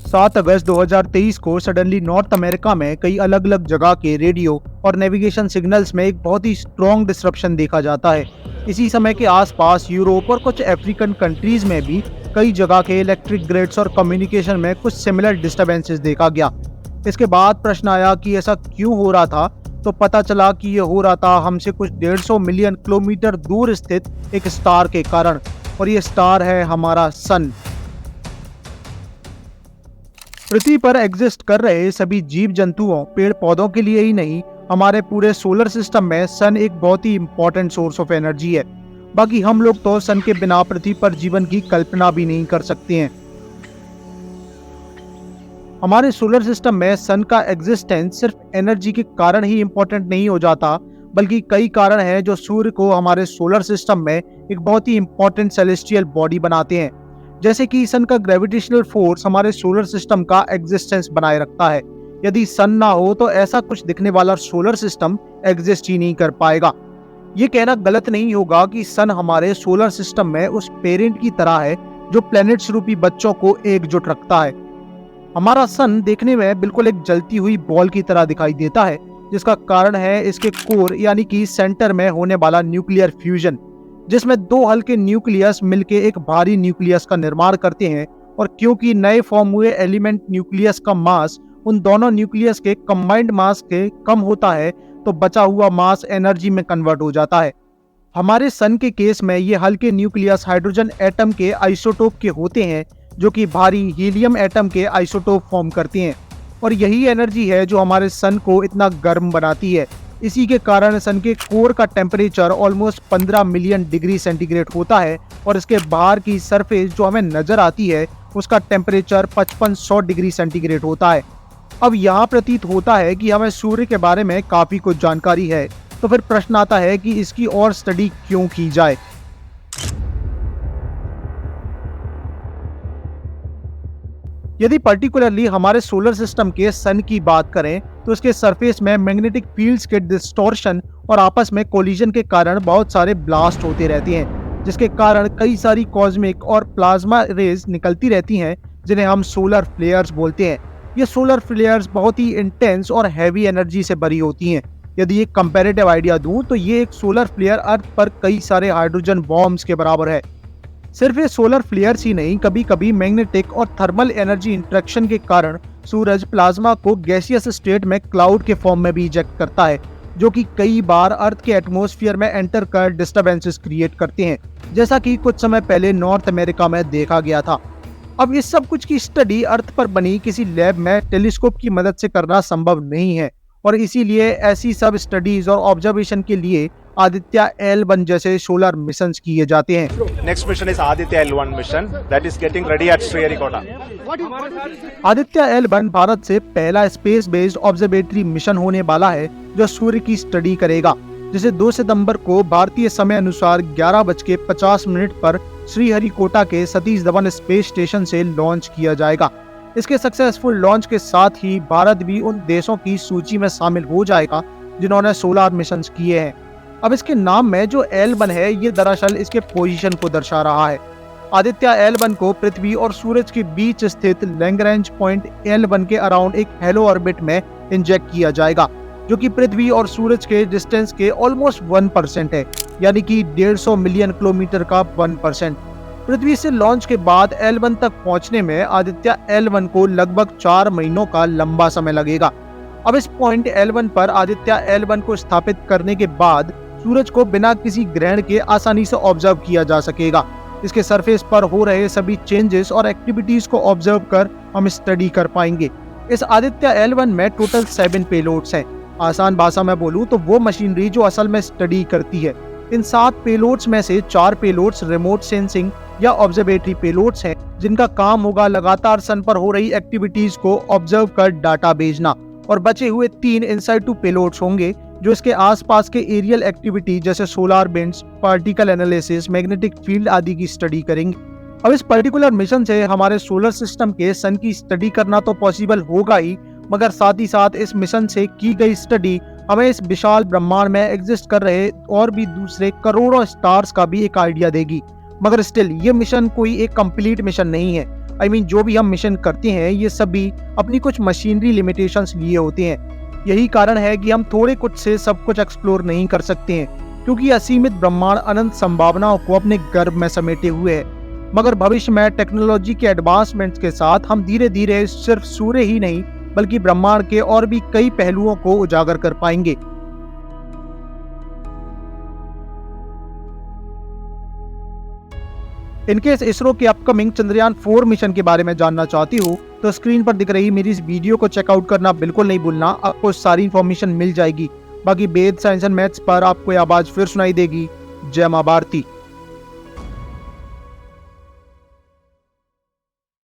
7 अगस्त 2023 को suddenly north America में कई अलग अलग जगह के रेडियो और नेविगेशन सिग्नल्स में एक बहुत ही स्ट्रॉन्ग डिसरप्शन देखा जाता है। इसी समय के आसपास यूरोप और कुछ अफ्रीकन कंट्रीज में भी कई जगह के इलेक्ट्रिक ग्रिड्स और कम्युनिकेशन में कुछ सिमिलर डिस्टर्बेंसेस देखा गया। इसके बाद प्रश्न आया कि ऐसा क्यों हो रहा था, तो पता चला कि ये हो रहा था हमसे कुछ 150 मिलियन किलोमीटर दूर स्थित एक स्टार के कारण, और ये स्टार है हमारा सन। पृथ्वी पर एग्जिस्ट कर रहे सभी जीव जंतुओं, पेड़ पौधों के लिए ही नहीं, हमारे पूरे सोलर सिस्टम में सन एक बहुत ही इंपॉर्टेंट सोर्स ऑफ एनर्जी है। बाकी हम लोग तो सन के बिना पृथ्वी पर जीवन की कल्पना भी नहीं कर सकते हैं। हमारे सोलर सिस्टम में सन का एग्जिस्टेंस सिर्फ एनर्जी के कारण ही इंपॉर्टेंट नहीं हो जाता, बल्कि कई कारण हैं जो सूर्य को हमारे सोलर सिस्टम में एक बहुत ही इंपॉर्टेंट सेलेस्टियल बॉडी बनाते हैं। जैसे कि सन का ग्रेविटेशनल फोर्स हमारे सोलर सिस्टम का एग्जिस्टेंस बनाए रखता है। यदि सन ना हो तो ऐसा कुछ दिखने वाला सोलर सिस्टम एग्जिस्ट ही नहीं कर पाएगा। ये कहना गलत नहीं होगा कि सन हमारे सोलर सिस्टम में उस पेरेंट की तरह है जो प्लैनेट्स रूपी बच्चों को एकजुट रखता है। हमारा सन देखने में बिल्कुल एक जलती हुई बॉल की तरह दिखाई देता है, जिसका कारण है इसके कोर यानी कि सेंटर में होने वाला न्यूक्लियर फ्यूजन, जिसमें दो हल्के न्यूक्लियस मिलके एक भारी न्यूक्लियस का निर्माण करते हैं। और क्योंकि नए फॉर्म हुए एलिमेंट न्यूक्लियस का मास उन दोनों न्यूक्लियस के कंबाइंड मास के कम होता है, तो बचा हुआ मास एनर्जी में कन्वर्ट हो जाता है। हमारे सन के केस में ये हल्के न्यूक्लियस हाइड्रोजन एटम के आइसोटोप के होते हैं, जो कि भारी हीलियम एटम के आइसोटोप फॉर्म करते हैं। और यही एनर्जी है जो हमारे सन को इतना गर्म बनाती है। इसी के कारण सन के कोर का temperature almost 15 million degree centigrade होता है, और इसके बाहर की सरफेस जो हमें नजर आती है उसका टेम्परेचर 5500 डिग्री सेंटीग्रेड होता है। अब यहाँ प्रतीत होता है कि हमें सूर्य के बारे में काफी कुछ जानकारी है, तो फिर प्रश्न आता है कि इसकी और स्टडी क्यों की जाए। यदि पर्टिकुलरली हमारे सोलर सिस्टम के सन की बात करें तो इसके सरफेस में मैग्नेटिक फील्ड्स के डिस्टॉर्शन और आपस में कोलिजन के कारण बहुत सारे ब्लास्ट होते रहते हैं, जिसके कारण कई सारी कॉस्मिक और प्लाज्मा रेज निकलती रहती हैं, जिन्हें हम सोलर फ्लेयर्स बोलते हैं। ये सोलर फ्लेयर्स बहुत ही इंटेंस और हैवी एनर्जी से भरी होती हैं। यदि एक कंपैरेटिव आइडिया दूं तो ये एक सोलर फ्लेयर अर्थ पर कई सारे हाइड्रोजन बॉम्ब्स के बराबर है। सिर्फ ये सोलर फ्लेयर्स ही नहीं, कभी कभी मैग्नेटिक और थर्मल एनर्जी इंटरेक्शन के कारण सूरज प्लाज्मा को गैसियस स्टेट में क्लाउड के फॉर्म में भी इजेक्ट करता है, जो कि कई बार अर्थ के एटमॉस्फेयर में एंटर कर डिस्टर्बेंसेस क्रिएट करते हैं, जैसा कि कुछ समय पहले नॉर्थ अमेरिका में देखा गया था। अब इस सब कुछ की स्टडी अर्थ पर बनी किसी लैब में टेलीस्कोप की मदद से करना संभव नहीं है, और इसीलिए ऐसी सब स्टडीज और ऑब्जर्वेशन के लिए आदित्य L1 जैसे सोलर मिशंस किए जाते हैं। Next mission is Aditya L1 mission that is getting ready at Sriharikota. Aditya L1 Bharat से पहला स्पेस बेस्ड ऑब्जर्वेटरी मिशन होने वाला है जो सूर्य की स्टडी करेगा, जिसे 2 सितंबर को भारतीय समय अनुसार 11:50 पर श्रीहरिकोटा के सतीश धवन स्पेस स्टेशन से लॉन्च किया जाएगा। इसके सक्सेसफुल लॉन्च के साथ ही भारत भी उन देशों की सूची में शामिल हो जाएगा जिन्होंने सोलर मिशंस किए हैं। अब इसके नाम में जो L1 है, ये दरअसल इसके पोजीशन को दर्शा रहा है। आदित्य L1 को पृथ्वी और सूरज के बीच स्थित लैग्रैंज पॉइंट L1 के अराउंड एक हेलो ऑर्बिट में इंजेक्ट किया जाएगा, जो कि पृथ्वी और सूरज के डिस्टेंस के ऑलमोस्ट 1% है, यानी कि 150 मिलियन किलोमीटर का 1%। पृथ्वी से लॉन्च के बाद L1 तक पहुंचने में आदित्य L1 को लगभग 4 महीनों का लंबा समय लगेगा। अब इस पॉइंट L1 पर आदित्य L1 को स्थापित करने के बाद सूरज को बिना किसी ग्रहण के आसानी से ऑब्जर्व किया जा सकेगा। इसके सरफेस पर हो रहे सभी चेंजेस और एक्टिविटीज को ऑब्जर्व कर हम स्टडी कर पाएंगे। इस आदित्य L1 में टोटल 7 पेलोड्स हैं। आसान भाषा में बोलूं तो वो मशीनरी जो असल में स्टडी करती है। इन 7 पेलोड्स में से 4 पेलोड्स रिमोट सेंसिंग या ऑब्जर्वेटरी पेलोड्स हैं, जिनका काम होगा लगातार सन पर हो रही एक्टिविटीज को ऑब्जर्व कर डाटा भेजना, और बचे हुए 3 इनसाइटू पेलोड्स होंगे जो इसके आसपास के एरियल एक्टिविटी जैसे solar winds, particle analysis, magnetic field आदि की स्टडी करेंगे। अब इस पर्टिकुलर मिशन से हमारे सोलर सिस्टम के सन की स्टडी करना तो पॉसिबल होगा ही, मगर साथ ही साथ इस मिशन से की गई स्टडी हमें इस विशाल ब्रह्मांड में एग्जिस्ट कर रहे और भी दूसरे करोड़ों स्टार्स का भी एक आइडिया देगी। मगर स्टिल ये मिशन कोई एक कंप्लीट मिशन नहीं है, जो भी हम मिशन करते हैं ये सभी अपनी कुछ मशीनरी लिमिटेशंस लिए होते हैं। यही कारण है कि हम थोड़े कुछ से सब कुछ एक्सप्लोर नहीं कर सकते हैं, क्योंकि असीमित ब्रह्मांड अनंत संभावनाओं को अपने गर्भ में समेटे हुए है। मगर भविष्य में टेक्नोलॉजी के एडवांसमेंट्स के साथ हम धीरे धीरे सिर्फ सूर्य ही नहीं बल्कि ब्रह्मांड के और भी कई पहलुओं को उजागर कर पाएंगे। इनकेस इसरो के अपकमिंग चंद्रयान 4 मिशन के बारे में जानना चाहती हो तो स्क्रीन पर दिख रही मेरी इस वीडियो को चेकआउट करना बिल्कुल नहीं भूलना। आपको सारी इन्फॉर्मेशन मिल जाएगी। बाकी वेद, साइंस एंड मैथ्स पर आपको यह आवाज फिर सुनाई देगी। जय मां भारती।